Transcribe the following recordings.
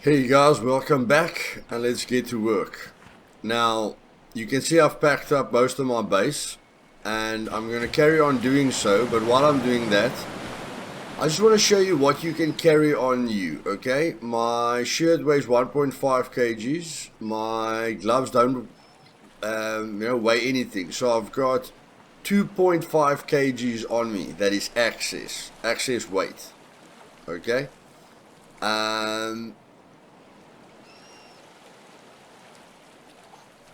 Hey guys, welcome back and let's get to work. Now, you can see I've packed up most of my base and I'm going to carry on doing so, but while I'm doing that, I just want to show you what you can carry on you, okay? My shirt weighs 1.5 kgs, my gloves don't weigh anything, so I've got 2.5 kgs on me. That is excess weight, okay?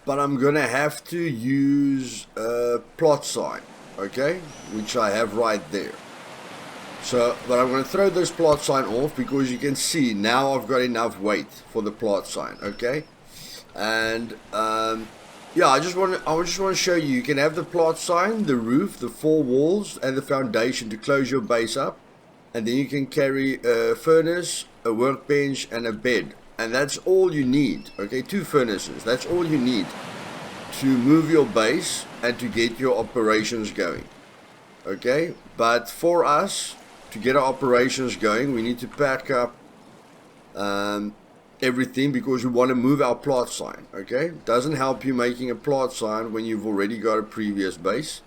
But I'm gonna have to use a plot sign, okay, which I have right there. So, but I'm gonna throw this plot sign off because you can see now I've got enough weight for the plot sign, okay. And yeah, I just want to show you. You can have the plot sign, the roof, the four walls, and the foundation to close your base up, and then you can carry a furnace, a workbench, and a bed. And that's all you need, okay? 2 furnaces, that's all you need to move your base and to get your operations going, okay? But for us to get our operations going, we need to pack up everything because we want to move our plot sign, okay? Doesn't help you making a plot sign when you've already got a previous base.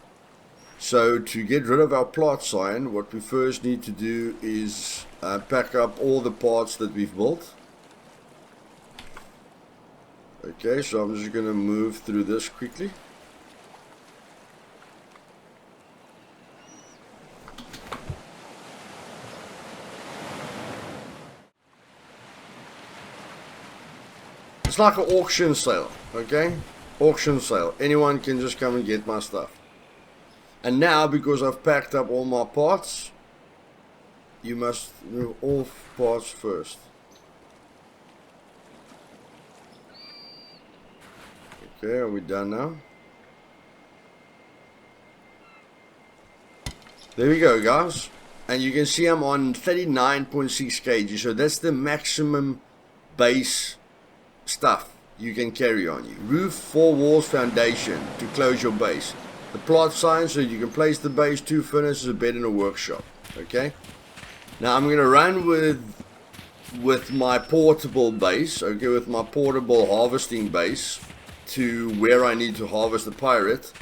So to get rid of our plot sign, what we first need to do is pack up all the parts that we've built. Okay, so I'm just going to move through this quickly. It's like an auction sale, okay? Auction sale. Anyone can just come and get my stuff. And now, because I've packed up all my parts, you must remove all parts first. Okay, are we done now? There we go, guys. And you can see I'm on 39.6 kg. So that's the maximum base stuff you can carry on you. Roof, 4 walls, foundation to close your base. The plot sign so you can place the base, 2 furnaces, a bed, and a workshop. Okay. Now I'm going to run with my portable base. Okay, with my portable harvesting base to where I need to harvest the pirate.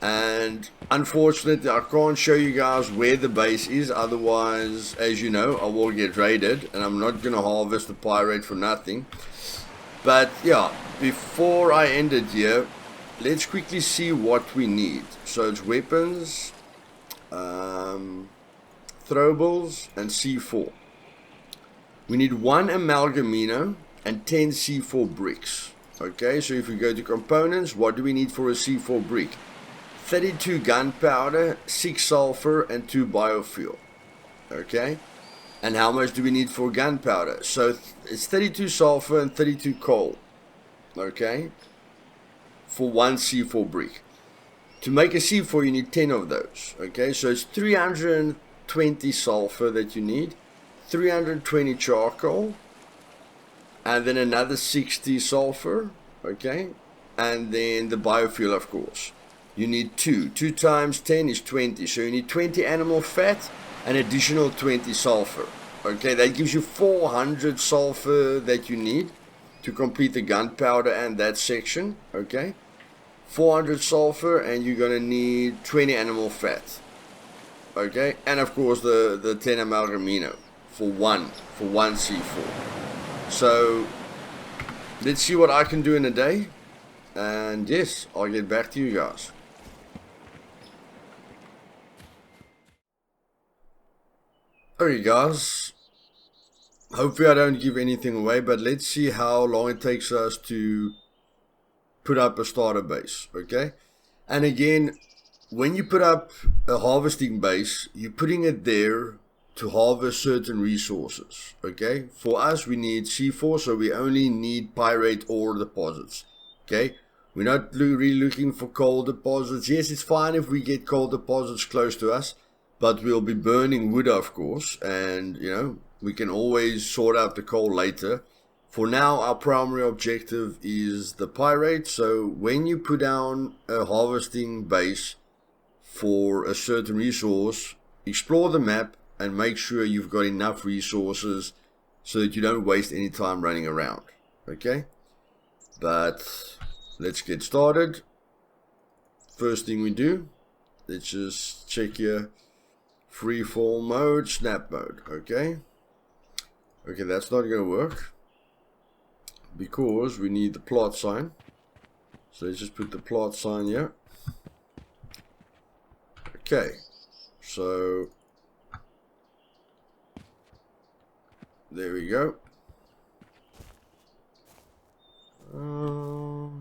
And unfortunately I can't show you guys where the base is, otherwise, as you know, I will get raided and I'm not gonna harvest the pirate for nothing. But yeah, before I end it here, let's quickly see what we need. So it's weapons, throwables, and C4. We need 1 amalgamino and 10 C4 bricks. Okay, so if we go to components, what do we need for a C4 brick? 32 gunpowder, 6 sulfur, and 2 biofuel. Okay, and how much do we need for gunpowder? So it's 32 sulfur and 32 coal. Okay, for 1 C4 brick. To make a C4, you need 10 of those. Okay, so it's 320 sulfur that you need, 320 charcoal, and then another 60 sulfur, okay, and then the biofuel, of course. You need 2 times 10 is 20, so you need 20 animal fat and additional 20 sulfur. Okay, that gives you 400 sulfur that you need to complete the gunpowder and that section. Okay, 400 sulfur, and you're gonna need 20 animal fat. Okay, and of course the 10 amalgamino for one C4. So let's see what I can do in a day, and yes, I'll get back to you guys. Okay guys, hopefully I don't give anything away, but let's see how long it takes us to put up a starter base. Okay, and again, when you put up a harvesting base, you're putting it there to harvest certain resources. Okay, for us we need C4, so we only need pyrite ore deposits. Okay, we're not really looking for coal deposits. Yes, it's fine if we get coal deposits close to us, but we'll be burning wood, of course, and you know, we can always sort out the coal later. For now, our primary objective is the pyrite. So when you put down a harvesting base for a certain resource, explore the map and make sure you've got enough resources so that you don't waste any time running around. Okay, but let's get started. First thing we do, let's just check here. Freefall mode, snap mode. Okay, that's not gonna work because we need the plot sign. So let's just put the plot sign here. Okay, so there we go.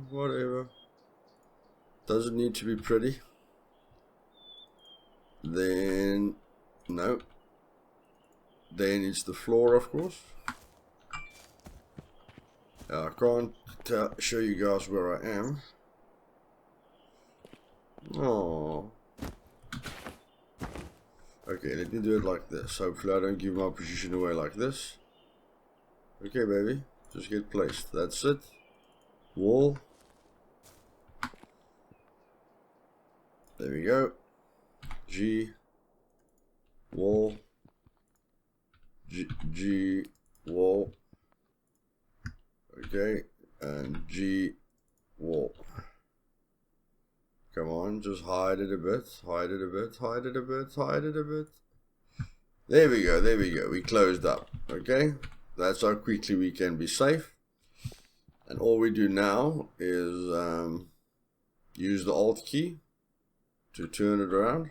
Whatever. Doesn't need to be pretty. Then, no. Then it's the floor, of course. I can't show you guys where I am. Oh. Okay, let me do it like this. Hopefully I don't give my position away like this. Okay, baby. Just get placed. That's it. Wall. There we go. G. Wall. G. Wall. Okay. And G. Wall. Come on, just hide it a bit, hide it a bit, hide it a bit, hide it a bit. There we go, there we go. We closed up. Okay, that's how quickly we can be safe. And all we do now is use the Alt key to turn it around.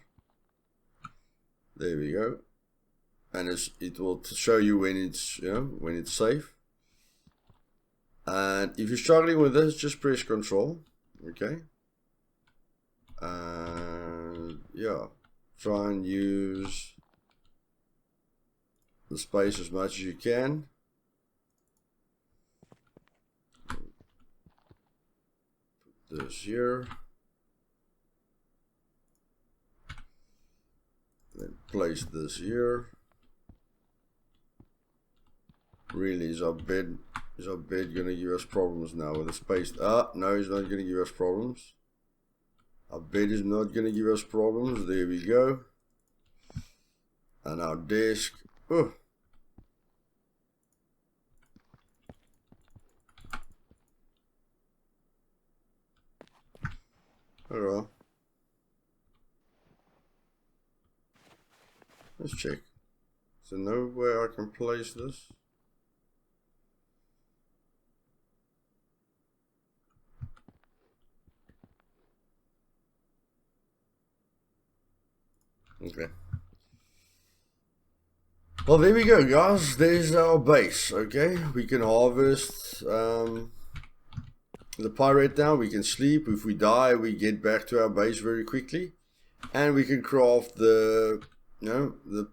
There we go. And it will show you when it's when it's safe. And if you're struggling with this, just press Control. Okay. And yeah, try and use the space as much as you can. Put this here. Then place this here. Really, is our bed gonna give us problems now with the space? No, it's not gonna give us problems. Our bed is not going to give us problems. There we go. And our desk. Oh. Alright. Let's check. Is there no way I can place this? Okay. Well, there we go, guys. There's our base. Okay, we can harvest the pirate now. We can sleep. If we die, we get back to our base very quickly, and we can craft the the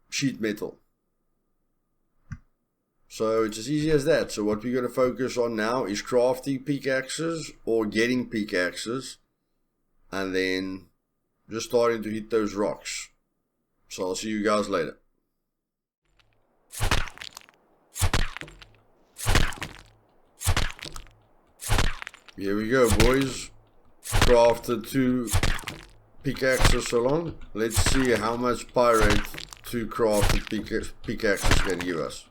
sheet metal. So it's as easy as that. So what we're going to focus on now is crafting pickaxes or getting pickaxes, and then just starting to hit those rocks. So I'll see you guys later. Here we go, boys. Crafted 2 pickaxes so long. Let's see how much pirate 2 crafted pickaxes can give us.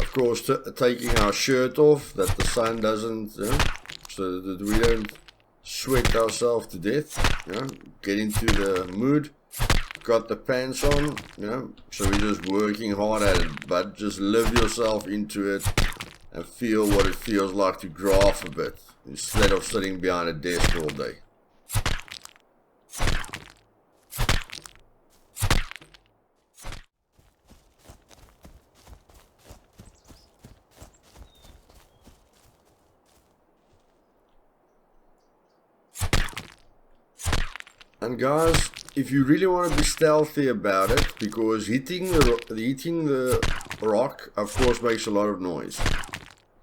Of course, taking our shirt off, that the sun doesn't, so that we don't sweat ourselves to death, get into the mood. Got the pants on, so we're just working hard at it, but just live yourself into it and feel what it feels like to graph a bit instead of sitting behind a desk all day. And guys, if you really want to be stealthy about it, because hitting the rock, of course, makes a lot of noise.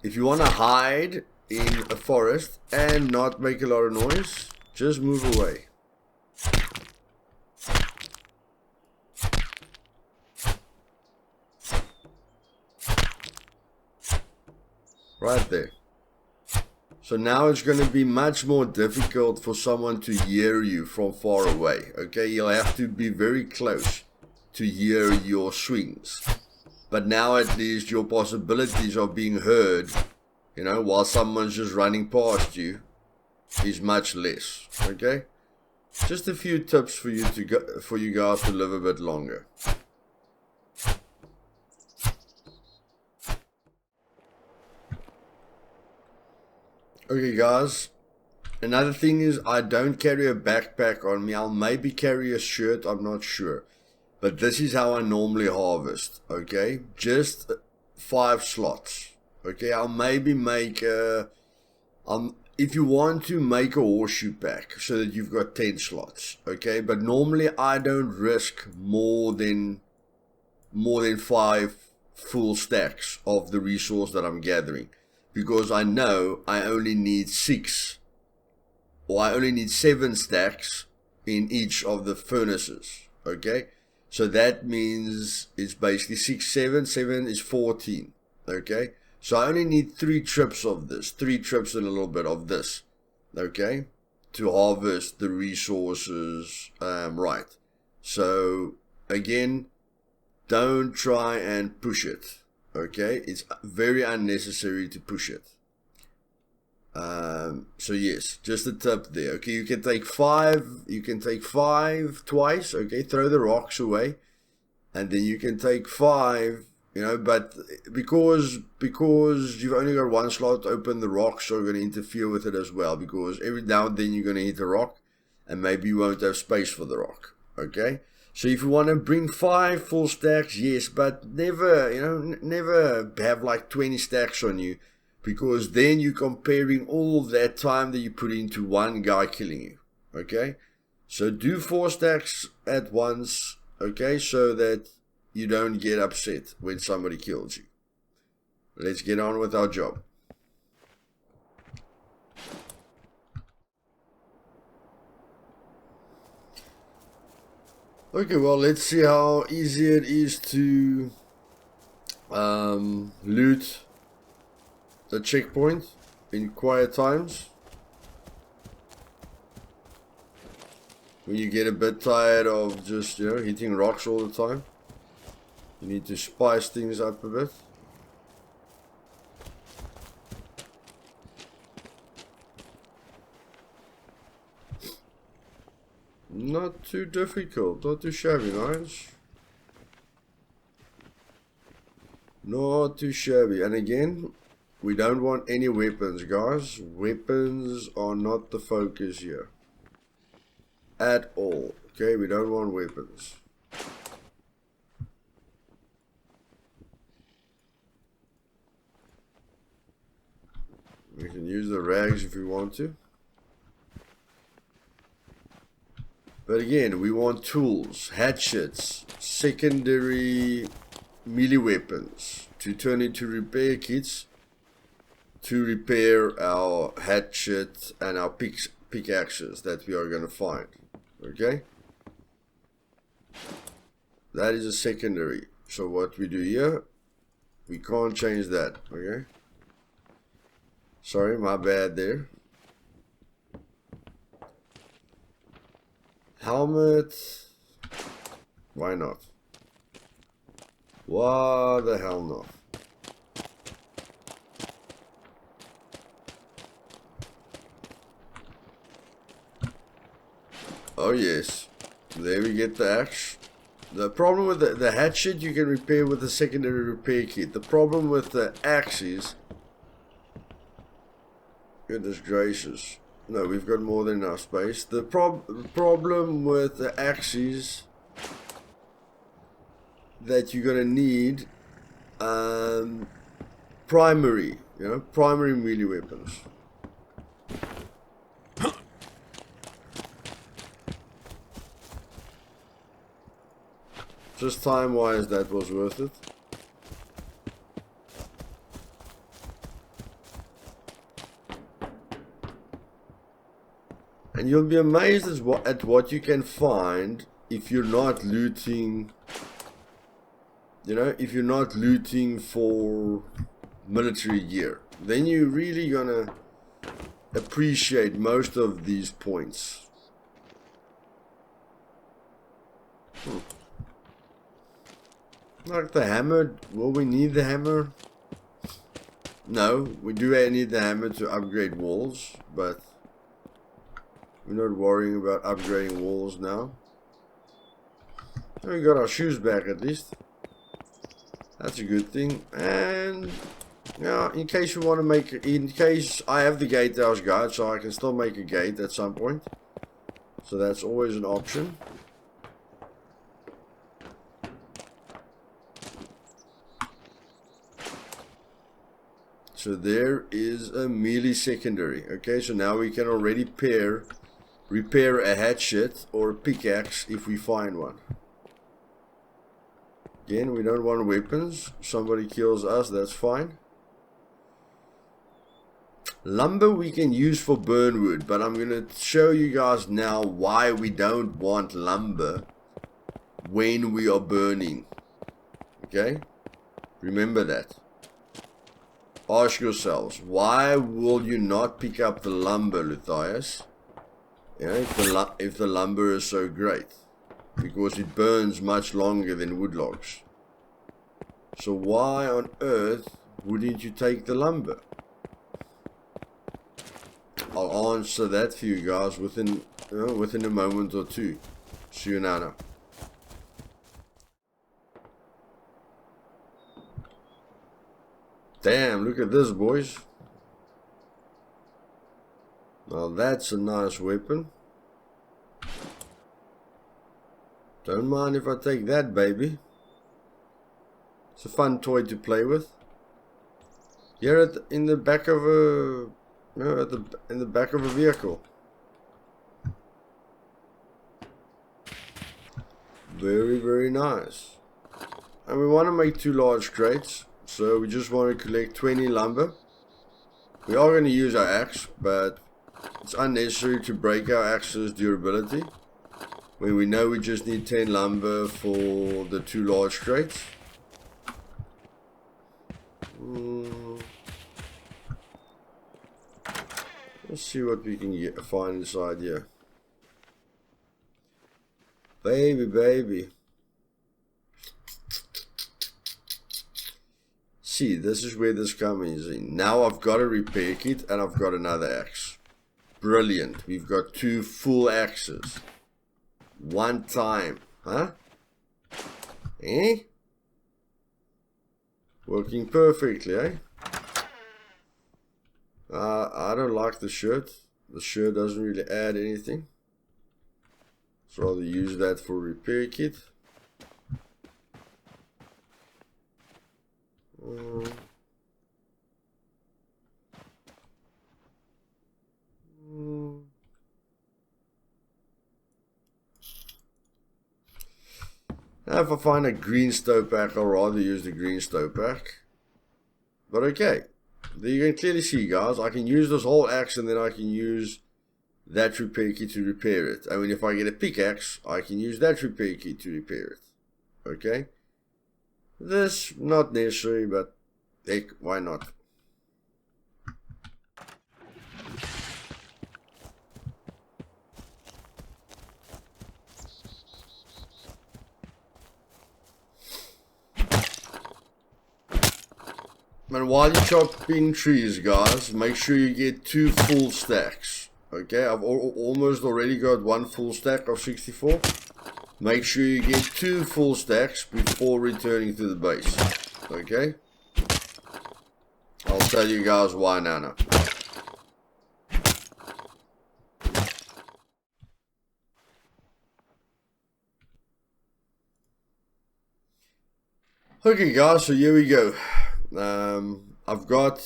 If you want to hide in a forest and not make a lot of noise, just move away. Right there. So now it's going to be much more difficult for someone to hear you from far away. Okay, you'll have to be very close to hear your swings. But now at least your possibilities of being heard, you know, while someone's just running past you, is much less. Okay, just a few tips for you to go, for you guys to live a bit longer. Okay guys, another thing is I don't carry a backpack on me. I'll maybe carry a shirt, I'm not sure. But this is how I normally harvest, okay? Just 5 slots, okay? I'll maybe make if you want to make a horseshoe pack so that you've got 10 slots, okay? But normally I don't risk more than 5 full stacks of the resource that I'm gathering, because I know I only need 6 or I only need 7 stacks in each of the furnaces, okay? So that means it's basically 6, 7, 7 is 14, okay? So I only need 3 trips of this, 3 trips and a little bit of this, okay? To harvest the resources right. So again, don't try and push it, okay? It's very unnecessary to push it. So yes, just a tip there. Okay, you can take 5. You can take 5 twice. Okay, throw the rocks away, and then you can take 5. You know, but because you've only got 1 slot open, the rocks are going to interfere with it as well. Because every now and then you're going to hit a rock, and maybe you won't have space for the rock. Okay. So if you want to bring 5 full stacks, yes, but never, you know, never have like 20 stacks on you, because then you're comparing all of that time that you put into one guy killing you, okay? So do 4 stacks at once, okay, so that you don't get upset when somebody kills you. Let's get on with our job. Okay, well, let's see how easy it is to loot the checkpoint in quiet times. When you get a bit tired of just, you know, hitting rocks all the time, you need to spice things up a bit. Not too difficult, not too shabby, guys. Not too shabby. And again, we don't want any weapons, guys. Weapons are not the focus here at all. Okay, we don't want weapons. We can use the rags if we want to. But again, we want tools, hatchets, secondary melee weapons to turn into repair kits to repair our hatchet and our pickaxes that we are going to find. Okay? That is a secondary. So what we do here, we can't change that. Okay? Sorry, my bad there. Helmet. Why not? Why the hell not? Oh yes, there we get the axe. The problem with the hatchet you can repair with the secondary repair kit. The problem with the axe is, goodness gracious, no, we've got more than enough space. The problem with the axe is that you're gonna need primary, you know, primary melee weapons. Just time-wise, that was worth it. And you'll be amazed at what you can find if you're not looting, you know, if you're not looting for military gear. then you're really gonna appreciate most of these points. Like the hammer, will we need the hammer? No, we do need the hammer to upgrade walls, but we're not worrying about upgrading walls now. And we got our shoes back at least. That's a good thing. And yeah, in case you want to make, in case I have the gatehouse guard, so I can still make a gate at some point. So that's always an option. So there is a melee secondary. Okay, so now we can already repair a hatchet or a pickaxe if we find one. Again, we don't want weapons. Somebody kills us, that's fine. Lumber we can use for burn wood, but I'm going to show you guys now why we don't want lumber when we are burning. Okay? Remember that. Ask yourselves, why will you not pick up the lumber, Luthais? If the lumber is so great. Because it burns much longer than wood logs. So why on earth wouldn't you take the lumber? I'll answer that for you guys within a moment or two. See you now. Damn, look at this, boys. Now that's a nice weapon. Don't mind if I take that, baby. It's a fun toy to play with. Here in the back of a, in the back of a vehicle. Very, very nice. And we want to make 2 large crates. So we just want to collect 20 lumber. We are going to use our axe, but it's unnecessary to break our axe's durability. When we know we just need 10 lumber for the 2 large crates. Let's see what we can find inside here. Baby. See, this is where this comes in. Now I've got a repair kit and I've got another axe. Brilliant. We've got 2 full axes. One time. Huh? Eh? Working perfectly, eh? I don't like the shirt. The shirt doesn't really add anything. So I'll use that for repair kit. Now if I find a green stove pack, I'll rather use the green stove pack. But okay, there you can clearly see, guys, I can use this whole axe and then I can use that repair kit to repair it. I mean, if I get a pickaxe, I can use that repair kit to repair it. Okay? This, not necessary, but heck, why not? And while you're chopping trees, guys, make sure you get 2 full stacks. Okay, I've almost already got 1 full stack of 64. Make sure you get 2 full stacks before returning to the base. Okay? I'll tell you guys why now. Okay, guys, so here we go. I've got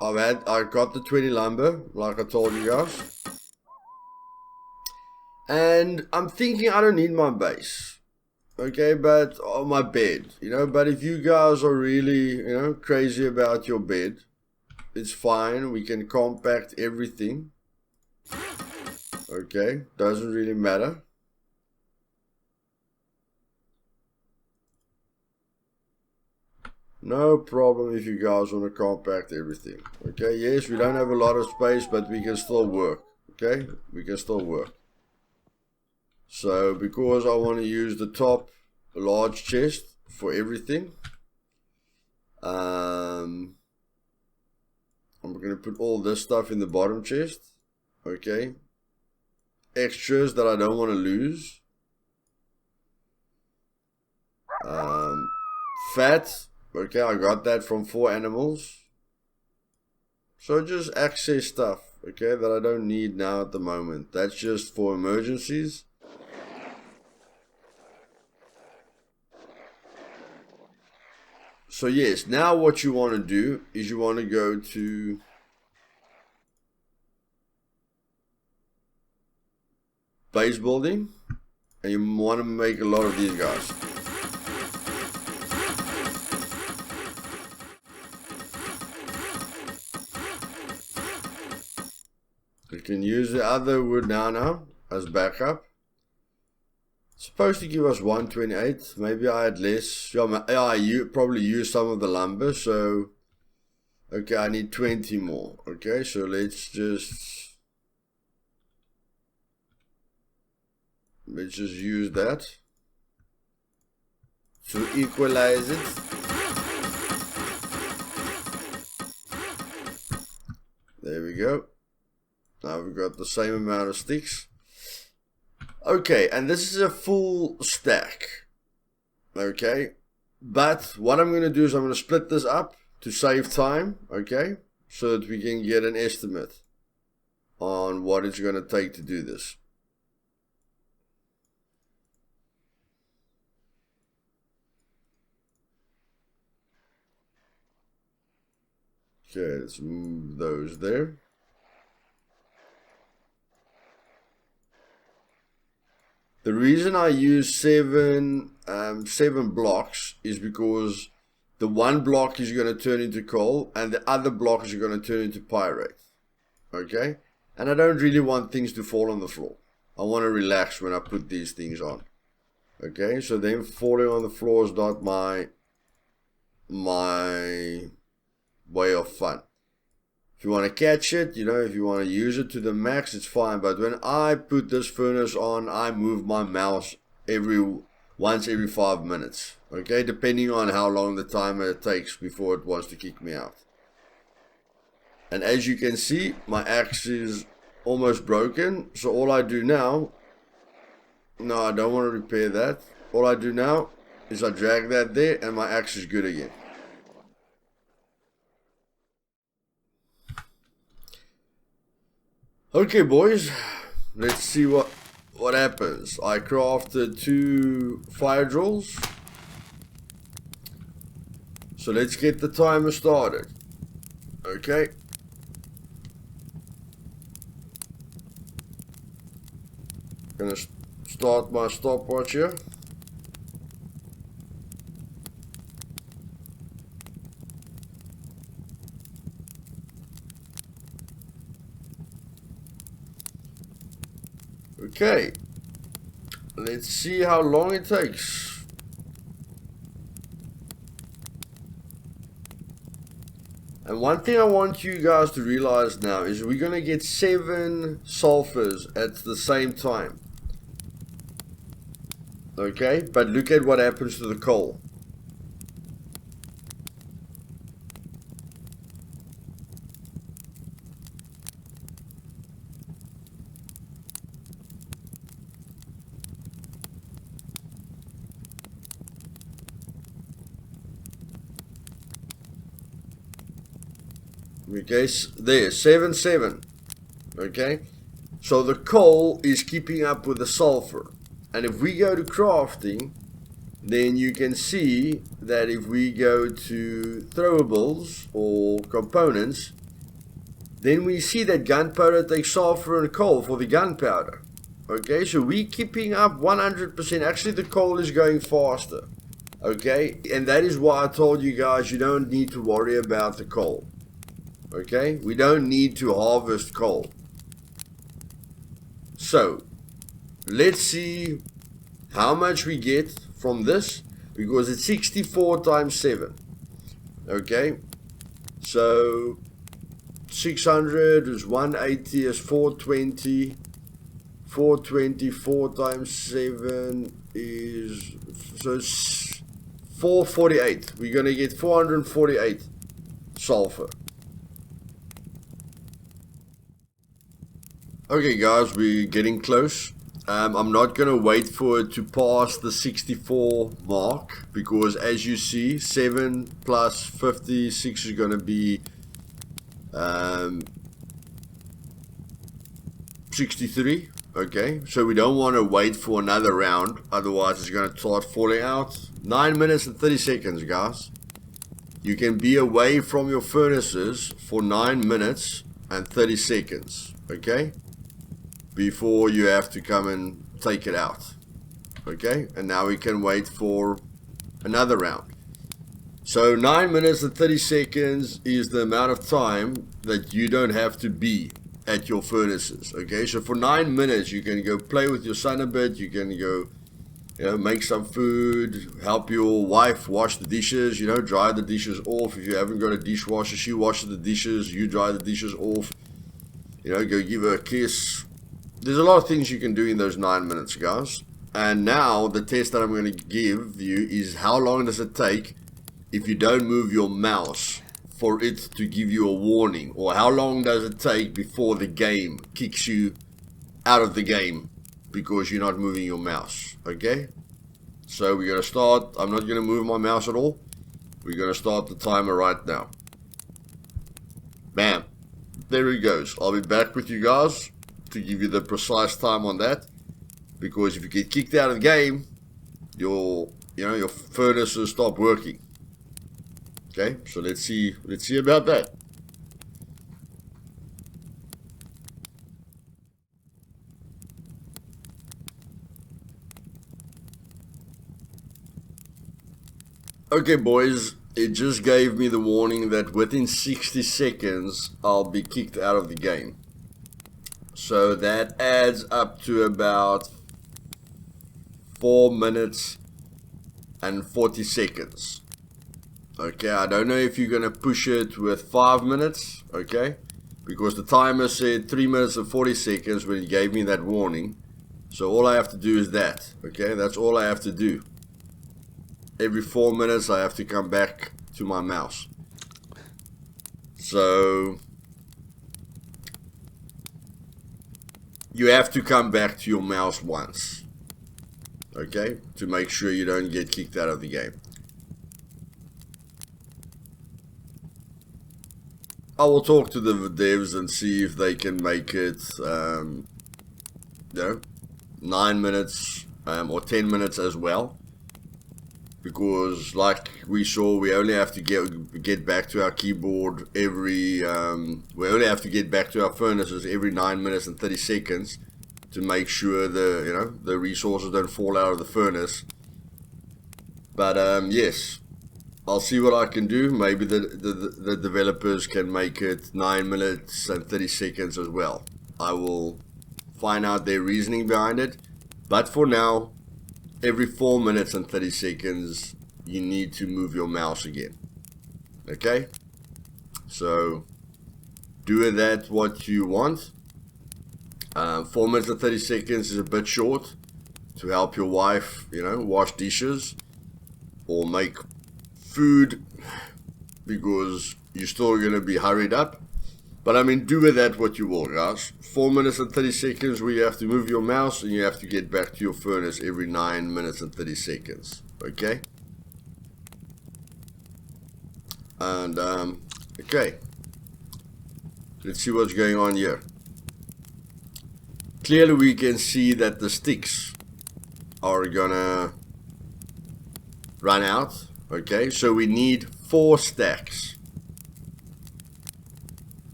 the 20 lumber, like I told you guys. And I'm thinking I don't need my base. Okay, but on my bed, but if you guys are really, crazy about your bed, it's fine. We can compact everything. Okay, doesn't really matter. No problem if you guys want to compact everything. Okay, yes, we don't have a lot of space, but we can still work. Okay, we can still work. So because I want to use the top large chest for everything, I'm going to put all this stuff in the bottom chest. Okay, extras that I don't want to lose. Fat. Okay, I got that from 4 animals. So just access stuff, okay, that I don't need now at the moment. That's just for emergencies. So yes, now what you want to do is you want to go to base building, and you want to make a lot of these guys. You can use the other wood now as backup. It's supposed to give us 128. Maybe I had less. Yeah, probably used some of the lumber. So, okay, I need 20 more. Okay, so let's just use that to equalize it. There we go. Now we've got the same amount of sticks. Okay, and this is a full stack. Okay, but what I'm going to do is I'm going to split this up to save time. Okay, so that we can get an estimate on what it's going to take to do this. Okay, let's move those there. The reason I use seven blocks is because the one block is going to turn into coal and the other block is going to turn into pyrite. Okay? And I don't really want things to fall on the floor. I want to relax when I put these things on. Okay? So them falling on the floor is not my way of fun. If you want to catch it, you know, if you want to use it to the max, it's fine. But when I put this furnace on, I move my mouse once every 5 minutes. Okay, depending on how long the timer it takes before it wants to kick me out. And as you can see, my axe is almost broken. So all I do now, no, I don't want to repair that. All I do now is I drag that there and my axe is good again. Okay, boys, let's see what happens. I crafted 2 fire drills. So let's get the timer started. Okay. Gonna start my stopwatch here. Okay, let's see how long it takes. And one thing I want you guys to realize now is we're going to get 7 sulfurs at the same time. Okay, but look at what happens to the coal. Okay, there, 7, 7. Okay, so the coal is keeping up with the sulfur. And if we go to crafting, then you can see that if we go to throwables or components, then we see that gunpowder takes sulfur and coal for the gunpowder. Okay, so we're keeping up 100%. Actually, the coal is going faster. Okay, and that is why I told you guys you don't need to worry about the coal. Okay, we don't need to harvest coal. So let's see how much we get from this, because it's 64 times 7. Okay, so 600 is 180 is 420. 424 times 7 is, so it's 448. We're going to get 448 sulfur. Okay guys, we're getting close. I'm not going to wait for it to pass the 64 mark, because as you see, 7 plus 56 is going to be 63. Okay, so we don't want to wait for another round, otherwise it's going to start falling out. 9 minutes and 30 seconds, guys. You can be away from your furnaces for 9 minutes and 30 seconds, okay, before you have to come and take it out. Okay, and now we can wait for another round. So 9 minutes and 30 seconds is the amount of time that you don't have to be at your furnaces. Okay, so for 9 minutes you can go play with your son a bit, you can go, you know, make some food, help your wife wash the dishes, you know, dry the dishes off. If you haven't got a dishwasher, she washes the dishes, you dry the dishes off, you know, go give her a kiss. There's a lot of things you can do in those 9 minutes, guys. And now the test that I'm going to give you is how long does it take if you don't move your mouse for it to give you a warning, or how long does it take before the game kicks you out of the game because you're not moving your mouse. Okay, so we're going to start. I'm not going to move my mouse at all. We're going to start the timer right now. Bam, there it goes. I'll be back with you guys to give you the precise time on that, because if you get kicked out of the game, your furnaces stop working. Okay, so let's see about that. Okay boys, it just gave me the warning that within 60 seconds I'll be kicked out of the game. So that adds up to about 4 minutes and 40 seconds. Okay, I don't know if you're going to push it with 5 minutes, okay, because the timer said 3 minutes and 40 seconds when it gave me that warning. So all I have to do is that, okay, that's all I have to do. Every 4 minutes I have to come back to my mouse. So you have to come back to your mouse once, okay, to make sure you don't get kicked out of the game. I will talk to the devs and see if they can make it, 9 minutes or 10 minutes as well. Because, like we saw, we only have to get back to our keyboard every. We only have to get back to our furnaces every 9 minutes and 30 seconds to make sure the resources don't fall out of the furnace. But yes. I'll see what I can do. Maybe the developers can make it 9 minutes and 30 seconds as well. I will find out their reasoning behind it. But for now, every 4 minutes and 30 seconds, you need to move your mouse again. Okay? So, do with that what you want. 4 minutes and 30 seconds is a bit short to help your wife, wash dishes or make food, because you're still going to be hurried up. But I mean, do with that what you will, guys. 4 minutes and 30 seconds where you have to move your mouse, and you have to get back to your furnace every 9 minutes and 30 seconds. Okay? And okay, let's see what's going on here. Clearly we can see that the sticks are gonna run out. Okay, so we need 4 stacks.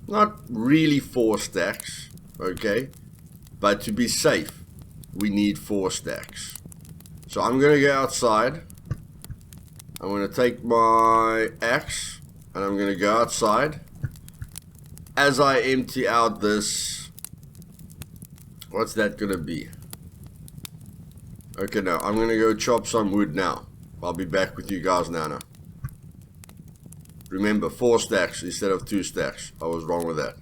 Not really 4 stacks, okay, but to be safe, we need 4 stacks. So I'm gonna go outside. I'm gonna take my axe and I'm gonna go outside. As I empty out this, what's that gonna be? Okay, now I'm gonna go chop some wood now. I'll be back with you guys now. Remember, 4 stacks instead of 2 stacks. I was wrong with that.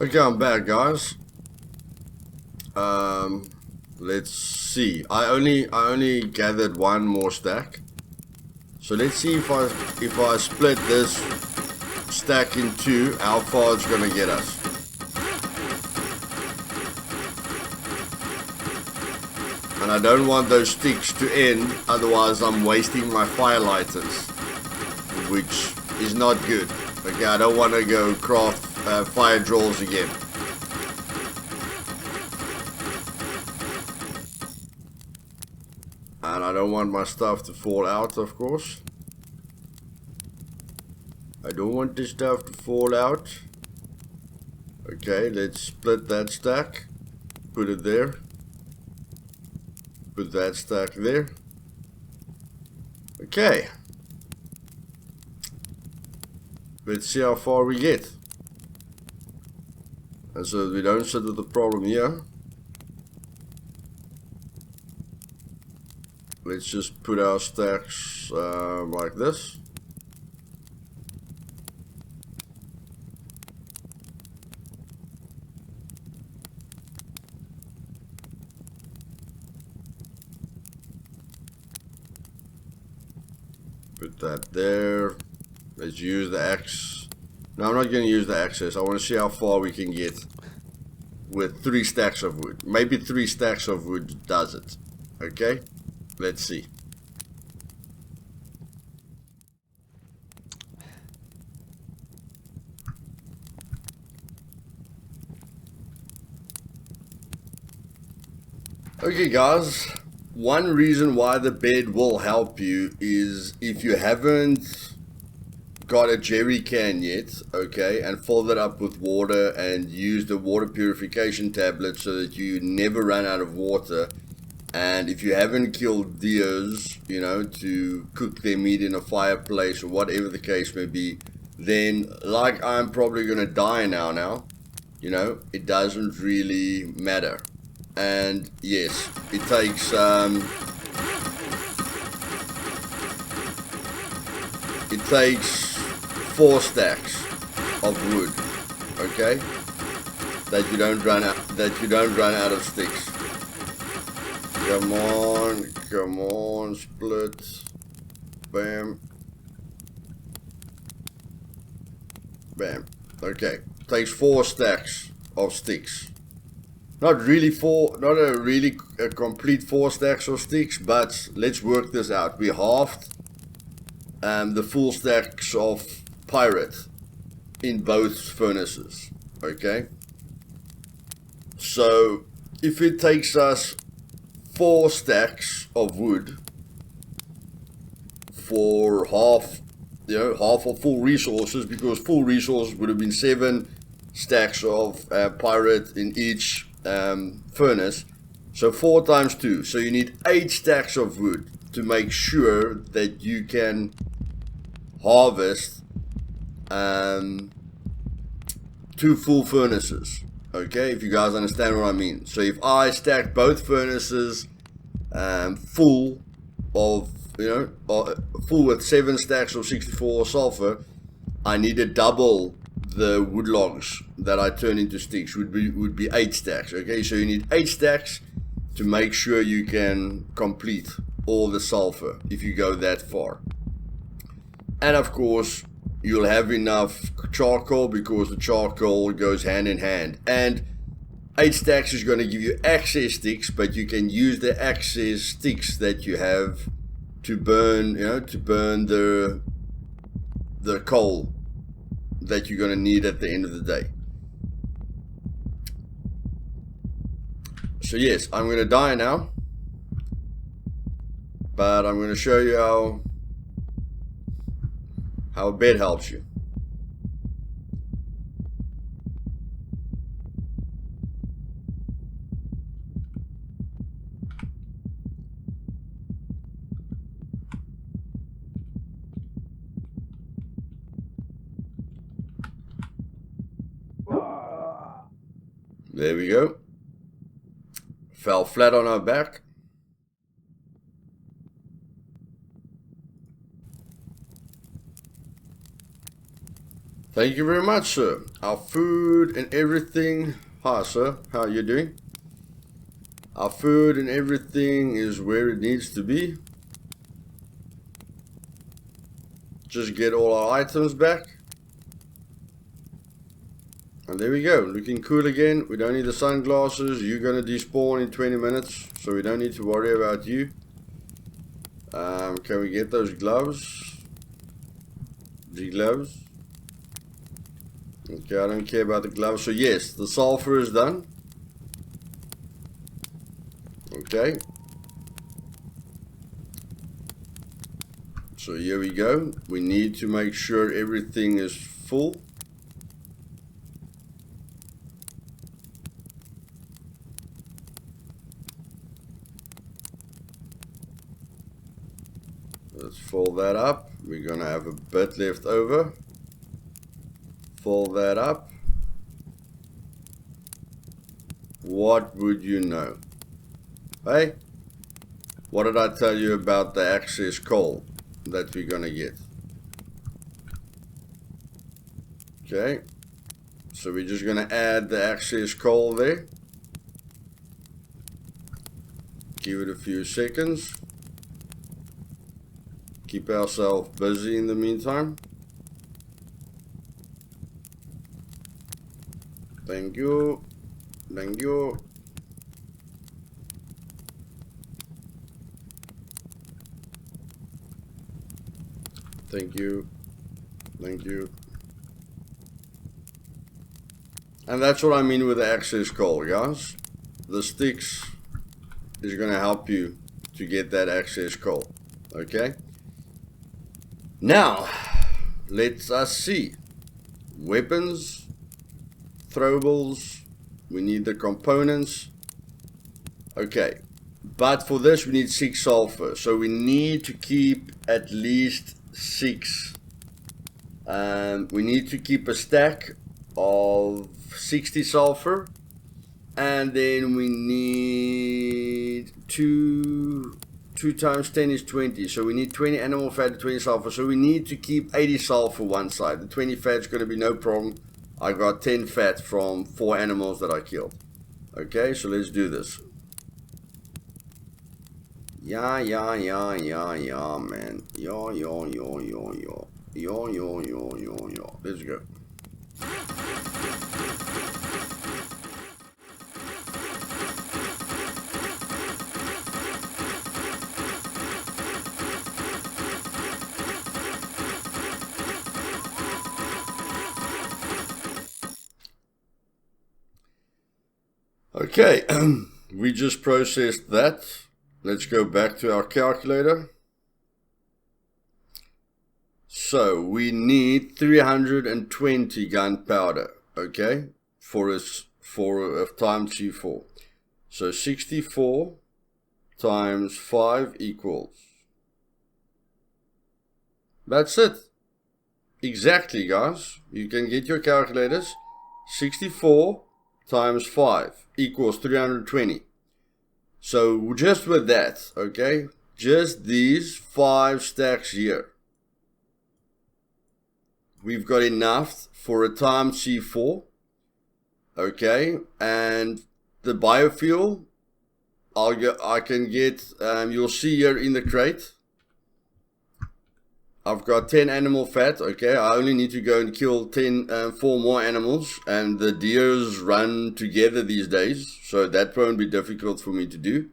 Okay, I'm back, guys. Let's see. I only gathered 1 more stack. So let's see if I split this stack in 2, how far it's gonna get us. And I don't want those sticks to end, otherwise I'm wasting my fire lighters, which is not good. Okay, I don't want to go craft fire drawers again. And I don't want my stuff to fall out, of course. I don't want this stuff to fall out. Okay, let's split that stack. Put it there. Put that stack there. Okay. Let's see how far we get. And so we don't sit with the problem here. Let's just put our stacks like this. Put that there. Let's use the axe. No, I'm not going to use the axes. I want to see how far we can get with 3 stacks of wood. Maybe 3 stacks of wood does it. Okay? Let's see. Okay, guys. One reason why the bed will help you is if you haven't got a jerry can yet, okay, and fill that up with water and use the water purification tablet so that you never run out of water. And if you haven't killed deers, you know, to cook their meat in a fireplace or whatever the case may be, then like I'm probably gonna die now, you know, it doesn't really matter. And yes, it takes 4 stacks of wood, okay, that you don't run out of sticks. Come on, split. Bam. Bam. Okay, takes 4 stacks of sticks. Not a really complete 4 stacks of sticks, but let's work this out. We halved the full stacks of pirate in both furnaces, okay? So if it takes us 4 stacks of wood for half of full resources, because full resources would have been 7 stacks of pirate in each furnace, so 4 times 2, so you need 8 stacks of wood to make sure that you can harvest 2 full furnaces. Okay, if you guys understand what I mean. So if I stack both furnaces full of, full with 7 stacks of 64 sulfur, I need to double the wood logs that I turn into sticks, would be 8 stacks. Okay, so you need 8 stacks to make sure you can complete all the sulfur if you go that far. And of course you'll have enough charcoal, because the charcoal goes hand in hand. And 8 stacks is going to give you excess sticks, but you can use the excess sticks that you have to burn, the coal that you're going to need at the end of the day. So yes, I'm going to die now, but I'm going to show you how a bed helps you. There we go. Fell flat on our back. Thank you very much, sir. Our food and everything. Hi, sir. How are you doing? Our food and everything is where it needs to be. Just get all our items back. And there we go. Looking cool again. We don't need the sunglasses. You're going to despawn in 20 minutes. So we don't need to worry about you. Can we get those gloves? The gloves. Okay, I don't care about the gloves. So yes, the sulfur is done. Okay. So here we go. We need to make sure everything is full. Let's fill that up. We're going to have a bit left over. Fill that up. What would you know? Hey, what did I tell you about the excess coal that we're going to get? Okay, so we're just going to add the excess coal there. Give it a few seconds. Keep ourselves busy in the meantime. Thank you. Thank you. Thank you. Thank you. And that's what I mean with the excess coal, guys. The sticks is going to help you to get that excess coal. Okay? Now, let us see. Weapons, throwables, we need the components. Okay, but for this we need 6 sulfur, so we need to keep at least 6. We need to keep a stack of 60 sulfur, and then we need 2 times 10 is 20, so we need 20 animal fat and 20 sulfur, so we need to keep 80 sulfur one side. The 20 fat is going to be no problem. I got 10 fat from 4 animals that I killed. Okay, so let's do this. Yeah, man. Let's go. Okay, we just processed that. Let's go back to our calculator. So we need 320 gunpowder, okay, for a times C4. So 64 times 5 equals. That's it. Exactly, guys. You can get your calculators. 64 times 5 equals 320. So just with that, okay, just these 5 stacks here, we've got enough for a times C4, okay, and the biofuel, I can get, you'll see here in the crate, I've got 10 animal fat, okay, I only need to go and kill 4 more animals, and the deers run together these days, so that won't be difficult for me to do.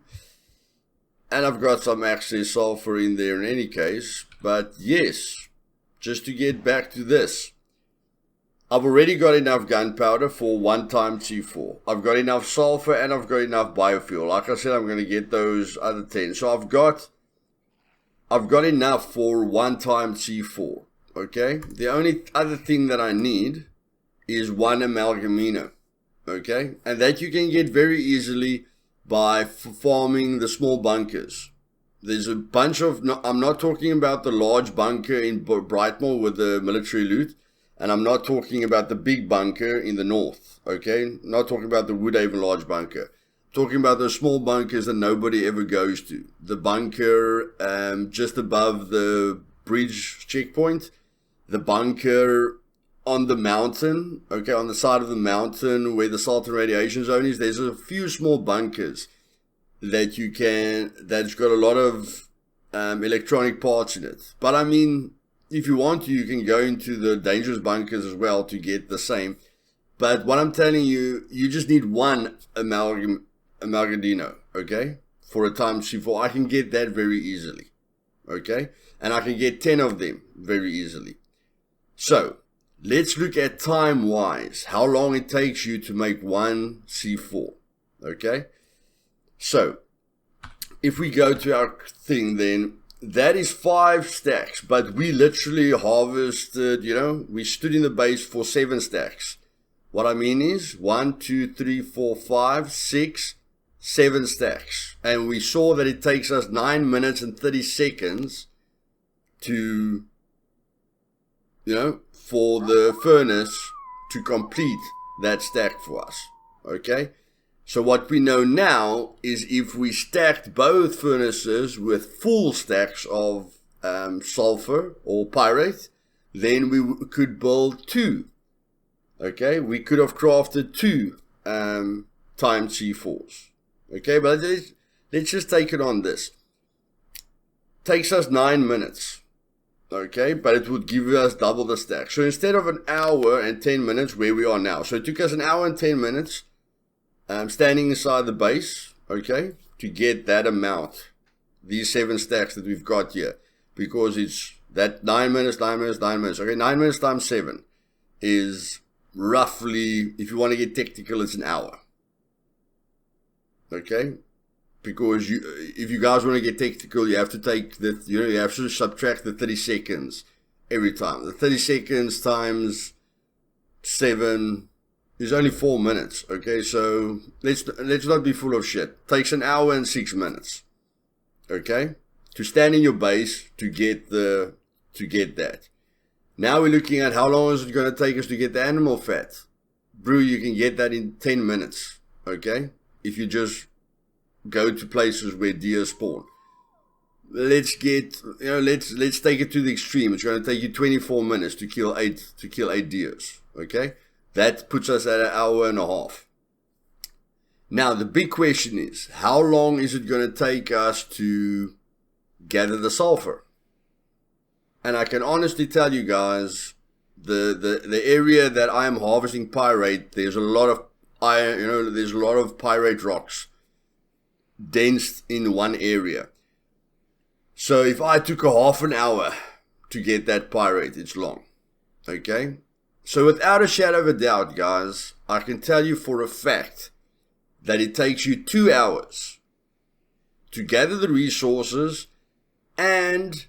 And I've got some excess sulfur in there in any case, but yes, just to get back to this, I've already got enough gunpowder for 1 times C4. I've got enough sulfur and I've got enough biofuel. Like I said, I'm going to get those other 10. So I've got enough for 1 times C4. Okay. The only other thing that I need is 1 amalgamino. Okay. And that you can get very easily by farming the small bunkers. There's a bunch of, I'm not talking about the large bunker in Brightmoor with the military loot. And I'm not talking about the big bunker in the north, okay? Not talking about the Woodhaven large bunker. I'm talking about those small bunkers that nobody ever goes to. The bunker just above the bridge checkpoint, the bunker on the mountain, okay, on the side of the mountain where the salt and radiation zone is. There's a few small bunkers that you can, that's got a lot of electronic parts in it. But I mean, if you want to, you can go into the dangerous bunkers as well to get the same. But what I'm telling you, you just need one amalgadino, okay, for a times C4. I can get that very easily, okay, and I can get 10 of them very easily. So let's look at time-wise, how long it takes you to make one C4, okay? So if we go to our thing, then that is 5 stacks, but we literally harvested, you know, we stood in the base for 7 stacks. What I mean is 1, 2, 3, 4, 5, 6, 7 stacks. And we saw that it takes us 9 minutes and 30 seconds to, you know, for the furnace to complete that stack for us, okay? So what we know now is if we stacked both furnaces with full stacks of sulfur or pyrite, then we could build 2, okay? We could have crafted 2 timed C4s, okay? But let's just take it on this. Takes us 9 minutes. Okay, but it would give us double the stack. So instead of an hour and 10 minutes where we are now, so it took us an hour and 10 minutes standing inside the base, okay, to get that amount, these 7 stacks that we've got here, because it's that 9 minutes, 9 minutes, 9 minutes. Okay, 9 minutes times 7 is roughly, if you want to get technical, it's an hour. Okay. Because if you guys want to get technical, you have to take the, you know, you have to subtract the 30 seconds every time. The 30 seconds times 7 is only 4 minutes. Okay, so let's not be full of shit. Takes an hour and 6 minutes. Okay, to stand in your base to get that. Now we're looking at how long is it going to take us to get the animal fat. Brew, you can get that in 10 minutes. Okay, if you just go to places where deer spawn. Let's get, you know, let's take it to the extreme. It's going to take you 24 minutes to kill 8 deers. Okay, that puts us at an hour and a half. Now the big question is, how long is it going to take us to gather the sulfur? And I can honestly tell you guys, the area that I am harvesting pyrite, there's a lot of iron, you know, there's a lot of pyrite rocks dense in one area. So if I took a half an hour to get that pyrite, it's long. Okay, so without a shadow of a doubt, guys, I can tell you for a fact that it takes you 2 hours to gather the resources and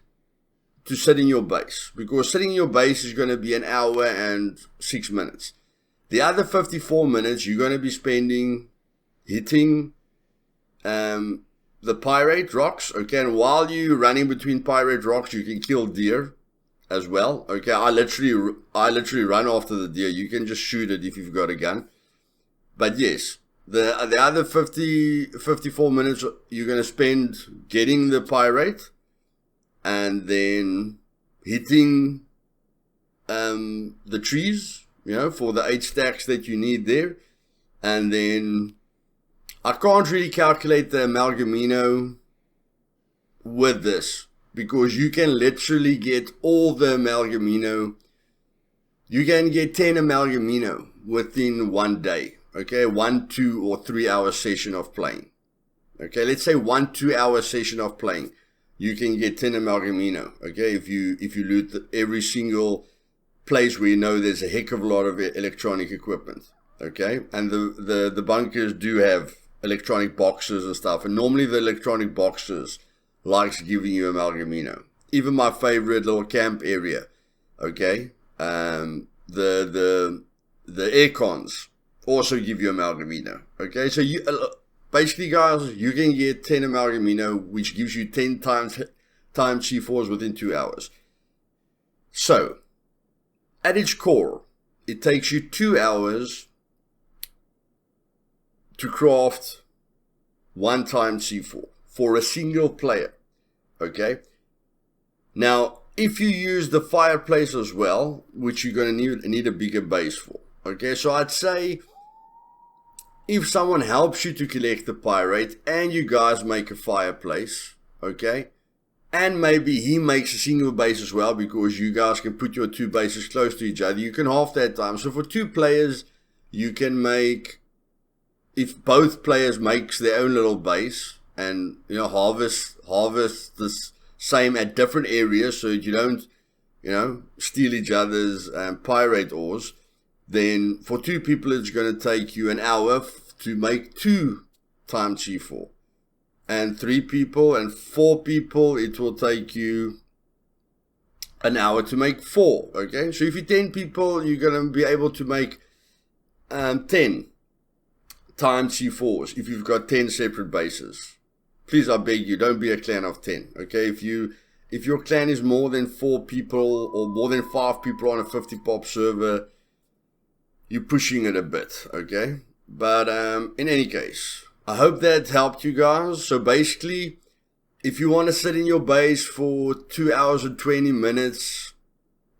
to sit in your base, because sitting in your base is going to be an hour and 6 minutes. The other 54 minutes you're going to be spending hitting the pyrite rocks, okay, and while you're running between pyrite rocks, you can kill deer as well, okay. I literally run after the deer. You can just shoot it if you've got a gun. But yes, the other 54 minutes you're going to spend getting the pyrite and then hitting the trees, you know, for the 8 stacks that you need there, and then I can't really calculate the amalgamino with this, because you can literally get all the amalgamino. You can get 10 amalgamino within 1 day. Okay, 1, 2, or 3 hour session of playing. Okay, let's say 1 2-hour session of playing, you can get 10 amalgamino. Okay, if you loot every single place where you know there's a heck of a lot of electronic equipment. Okay, and the bunkers do have electronic boxes and stuff, and normally the electronic boxes likes giving you amalgamino. Even my favorite little camp area, okay, the aircons also give you amalgamino. Okay, so you basically, guys, you can get 10 amalgamino, which gives you 10 times C4s within 2 hours. So at its core, it takes you 2 hours to craft 1 times C4 for a single player. Okay. Now, if you use the fireplace as well, which you're going to need a bigger base for. Okay, so I'd say if someone helps you to collect the pyrite and you guys make a fireplace, okay, and maybe he makes a single base as well, because you guys can put your 2 bases close to each other, you can half that time. So for 2 players, you can make, if both players makes their own little base and, you know, harvest this same at different areas, so that you don't, you know, steal each other's pyrite ores, then for 2 people it's going to take you an hour to make 2 times C4. And 3 people and 4 people, it will take you an hour to make 4. Okay, so if you're 10 people, you're going to be able to make 10 times C4s if you've got 10 separate bases. Please, I beg you, don't be a clan of 10. Okay, if your clan is more than 4 people or more than 5 people on a 50 pop server, you're pushing it a bit. Okay, but in any case, I hope that helped you guys. So basically, if you want to sit in your base for 2 hours and 20 minutes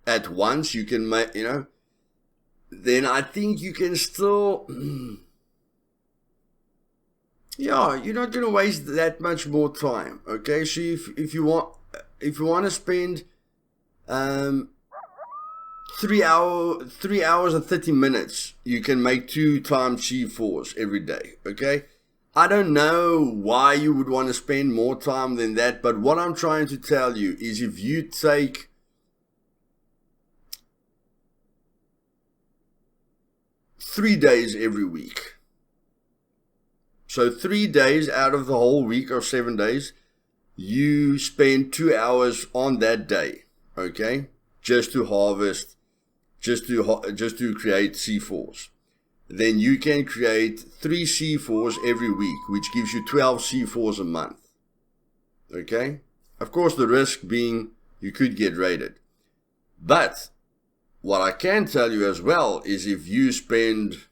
at once, you can make, you know, then I think you can still, yeah, you're not going to waste that much more time. Okay, so if you want to spend 3 hours and 30 minutes, you can make 2 times C4s every day. Okay, I don't know why you would want to spend more time than that, but what I'm trying to tell you is if you take 3 days every week, so 3 days out of the whole week of 7 days, you spend 2 hours on that day, okay, just to harvest, just to create C4s. Then you can create 3 C4s every week, which gives you 12 C4s a month. Okay? Of course, the risk being you could get raided. But what I can tell you as well is if you spend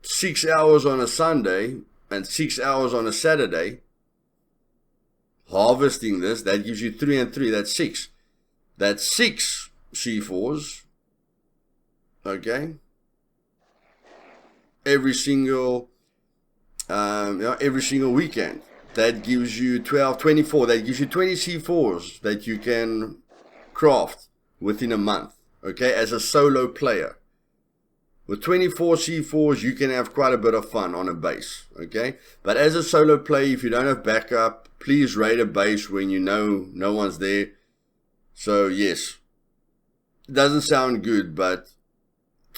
six hours on a Sunday and 6 hours on a Saturday harvesting this, that gives you 3 and 3, that's 6. That's 6 C4s, okay, every single weekend. That gives you 12, 24, that gives you 20 C4s that you can craft within a month, okay, as a solo player. With 24 C4s, you can have quite a bit of fun on a base, okay? But as a solo player, if you don't have backup, please raid a base when you know no one's there. So yes, it doesn't sound good, but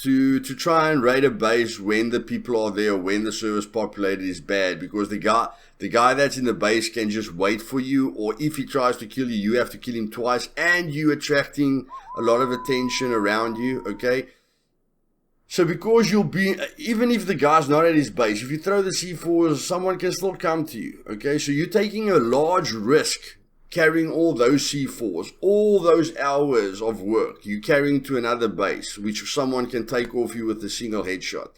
to try and raid a base when the people are there or when the server's populated is bad, because the guy that's in the base can just wait for you, or if he tries to kill you, you have to kill him twice, and you attracting a lot of attention around you, okay? So because you'll be, even if the guy's not at his base, if you throw the C4s, someone can still come to you, okay? So you're taking a large risk carrying all those C4s, all those hours of work you carrying to another base, which someone can take off you with a single headshot.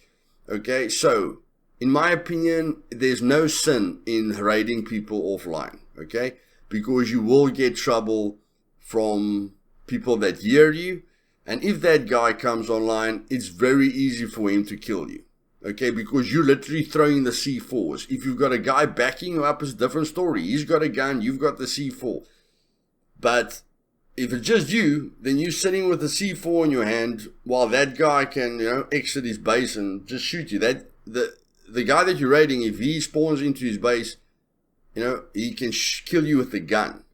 Okay, so in my opinion, there's no sin in raiding people offline, okay? Because you will get trouble from people that hear you, and if that guy comes online, it's very easy for him to kill you. Okay, because you're literally throwing the C4s. If you've got a guy backing you up, it's a different story. He's got a gun, you've got the C4. But if it's just you, then you're sitting with the C4 in your hand while that guy can, you know, exit his base and just shoot you. That the guy that you're raiding, if he spawns into his base, you know, he can kill you with the gun.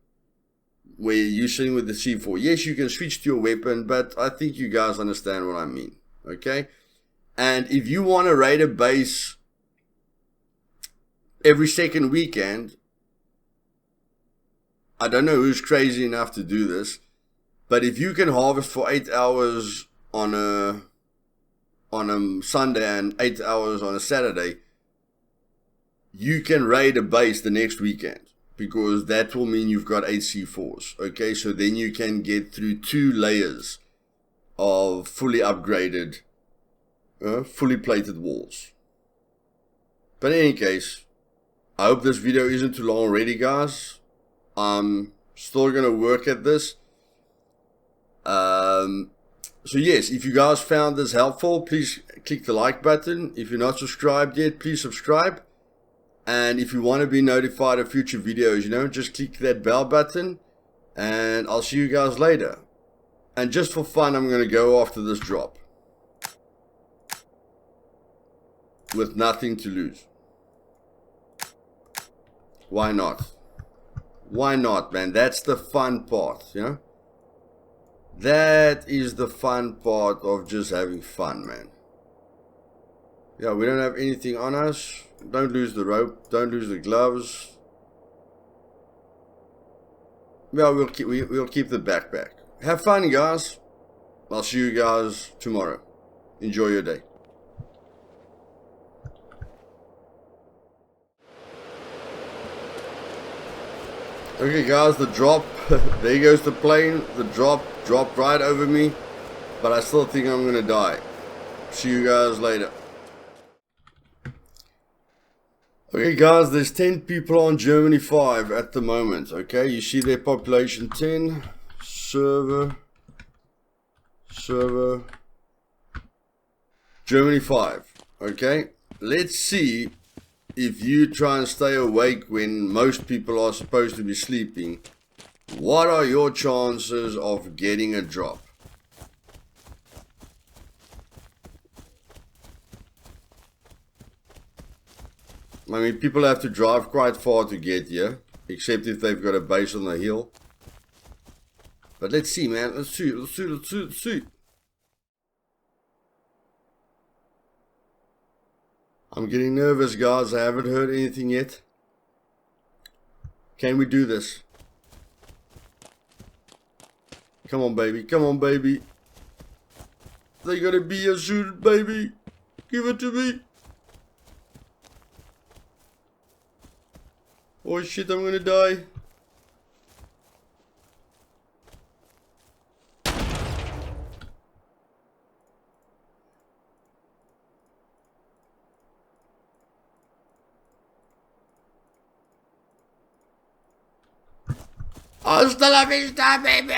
Where you're sitting with the C4. Yes, you can switch to your weapon, but I think you guys understand what I mean. Okay? And if you want to raid a base every second weekend, I don't know who's crazy enough to do this, but if you can harvest for 8 hours on a Sunday and 8 hours on a Saturday, you can raid a base the next weekend, because that will mean you've got 8 C4s. Okay, so then you can get through 2 layers of fully upgraded fully plated walls. But in any case, I hope this video isn't too long already, guys. I'm still gonna work at this. So yes, if you guys found this helpful, please click the like button. If you're not subscribed yet, please subscribe. And if you want to be notified of future videos, just click that bell button. And I'll see you guys later. And just for fun, I'm going to go after this drop. With nothing to lose. Why not? Why not, man? That's the fun part, That is the fun part of just having fun, man. Yeah, we don't have anything on us. Don't lose the rope. Don't lose the gloves. Yeah, we'll keep the backpack. Have fun, guys. I'll see you guys tomorrow. Enjoy your day. Okay, guys, the drop. There goes the plane. The drop dropped right over me. But I still think I'm gonna die. See you guys later. Okay, guys, there's 10 people on Germany 5 at the moment. Okay, you see their population 10. Server. Germany 5. Okay, let's see if you try and stay awake when most people are supposed to be sleeping. What are your chances of getting a drop? I mean, people have to drive quite far to get here, except if they've got a base on the hill. But let's see, man. Let's see. I'm getting nervous, guys. I haven't heard anything yet. Can we do this? Come on, baby. Come on, baby. They gotta be here soon, baby. Give it to me. Oh shit, I'm gonna die. Hasta la vista, baby!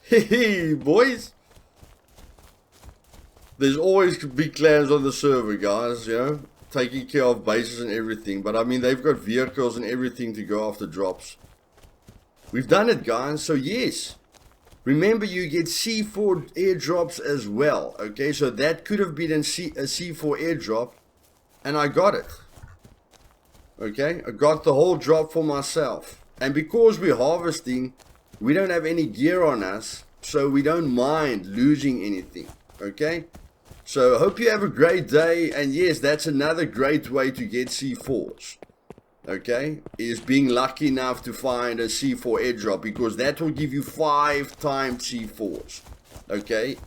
Hey, boys! There's always big clans on the server, guys, taking care of bases and everything. But I mean, they've got vehicles and everything to go after drops. We've done it, guys, so yes. Remember, you get C4 airdrops as well, okay? So that could have been a C4 airdrop, and I got it. Okay? I got the whole drop for myself. And because we're harvesting, we don't have any gear on us, so we don't mind losing anything, okay? So I hope you have a great day, and yes, that's another great way to get C4s, okay? Is being lucky enough to find a C4 airdrop, because that will give you 5 times C4s, okay?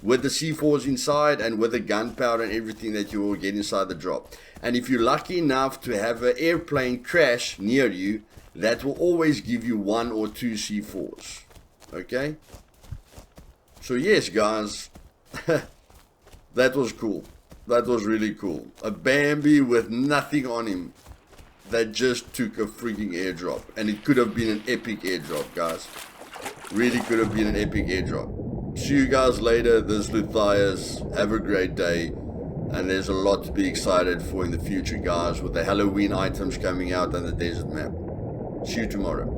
With the C4s inside and with the gunpowder and everything that you will get inside the drop. And if you're lucky enough to have an airplane crash near you, that will always give you 1 or 2 C4s, okay? So yes, guys, that was cool. That was really cool. A Bambi with nothing on him that just took a freaking airdrop. And it could have been an epic airdrop, guys. Really could have been an epic airdrop. See you guys later. This is Luthais. Have a great day. And there's a lot to be excited for in the future, guys, with the Halloween items coming out and the desert map. See you tomorrow.